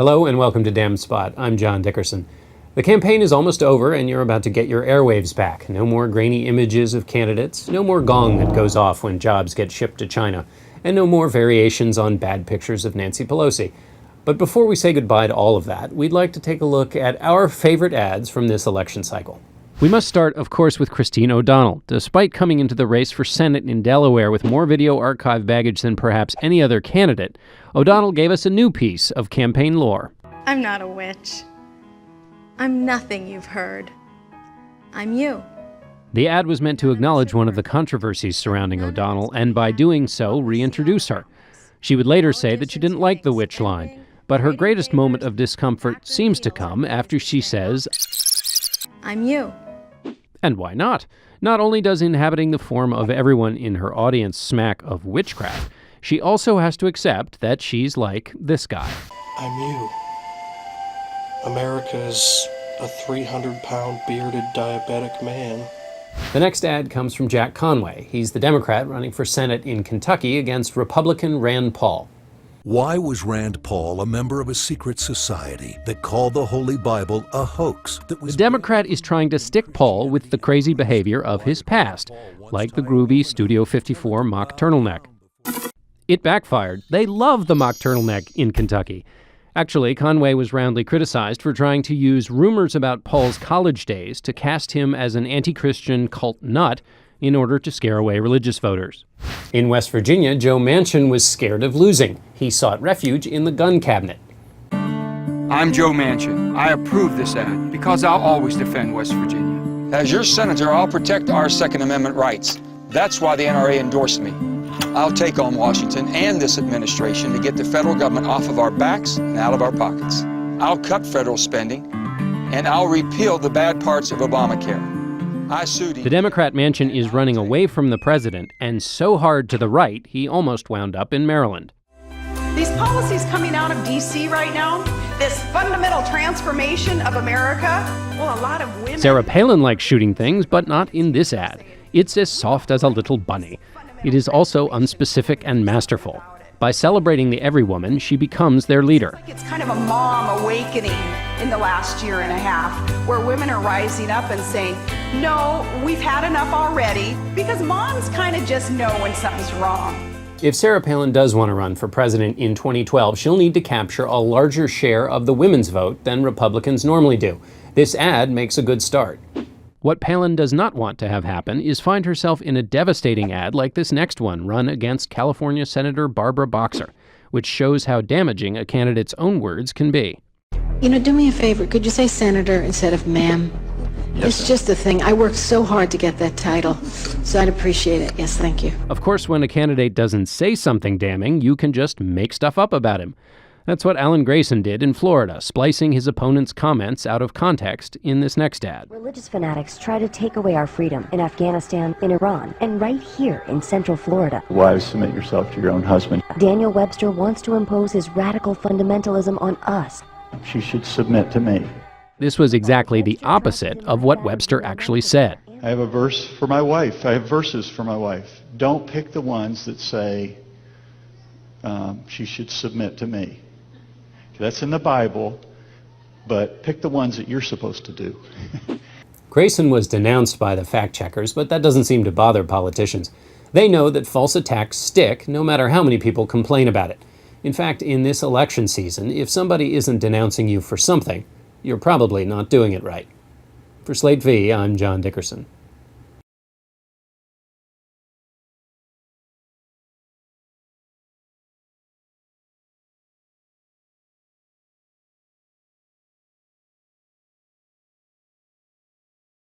Hello and welcome to Damn Spot. I'm John Dickerson. The campaign is almost over and you're about to get your airwaves back. No more grainy images of candidates, no more gong that goes off when jobs get shipped to China, and no more variations on bad pictures of Nancy Pelosi. But before we say goodbye to all of that, we'd like to take a look at our favorite ads from this election cycle. We must start, of course, with Christine O'Donnell. Despite coming into the race for Senate in Delaware with more video archive baggage than perhaps any other candidate, O'Donnell gave us a new piece of campaign lore. I'm not a witch. I'm nothing you've heard. I'm you. The ad was meant to acknowledge one of the controversies surrounding O'Donnell and by doing so, reintroduce her. She would later say that she didn't like the witch line, but her greatest moment of discomfort seems to come after she says, I'm you. And why not? Not only does inhabiting the form of everyone in her audience smack of witchcraft, she also has to accept that she's like this guy. I'm you. America's a 300-pound bearded diabetic man. The next ad comes from Jack Conway. He's the Democrat running for Senate in Kentucky against Republican Rand Paul. Why was Rand Paul a member of a secret society that called the Holy Bible a hoax? The Democrat is trying to stick Paul with the crazy behavior of his past, like the groovy Studio 54 mock turtleneck. It backfired. They love the mock turtleneck in Kentucky. Actually, Conway was roundly criticized for trying to use rumors about Paul's college days to cast him as an anti-Christian cult nut in order to scare away religious voters. In West Virginia, Joe Manchin was scared of losing. He sought refuge in the gun cabinet. I'm Joe Manchin. I approve this ad because I'll always defend West Virginia. As your senator, I'll protect our Second Amendment rights. That's why the NRA endorsed me. I'll take on Washington and this administration to get the federal government off of our backs and out of our pockets. I'll cut federal spending, and I'll repeal the bad parts of Obamacare. The Democrat Manchin is running away from the president, and so hard to the right, he almost wound up in Maryland. These policies coming out of D.C. right now, this fundamental transformation of America, well, a lot of women... Sarah Palin likes shooting things, but not in this ad. It's as soft as a little bunny. It is also unspecific and masterful. By celebrating the everywoman, she becomes their leader. It's kind of a mom awakening in the last year and a half, where women are rising up and saying, no, we've had enough already, because moms kind of just know when something's wrong. If Sarah Palin does want to run for president in 2012, she'll need to capture a larger share of the women's vote than Republicans normally do. This ad makes a good start. What Palin does not want to have happen is find herself in a devastating ad like this next one run against California Senator Barbara Boxer, which shows how damaging a candidate's own words can be. You know, do me a favor. Could you say senator instead of ma'am? Yes, it's just a thing. I worked so hard to get that title, so I'd appreciate it. Yes, thank you. Of course, when a candidate doesn't say something damning, you can just make stuff up about him. That's what Alan Grayson did in Florida, splicing his opponent's comments out of context in this next ad. Religious fanatics try to take away our freedom in Afghanistan, in Iran, and right here in Central Florida. Wives, submit yourself to your own husband. Daniel Webster wants to impose his radical fundamentalism on us. She should submit to me. This was exactly the opposite of what Webster actually said. I have a verse for my wife. I have verses for my wife. Don't pick the ones that say she should submit to me. That's in the Bible, but pick the ones that you're supposed to do. Grayson was denounced by the fact-checkers, but that doesn't seem to bother politicians. They know that false attacks stick no matter how many people complain about it. In fact, in this election season, if somebody isn't denouncing you for something, you're probably not doing it right. For Slate V, I'm John Dickerson.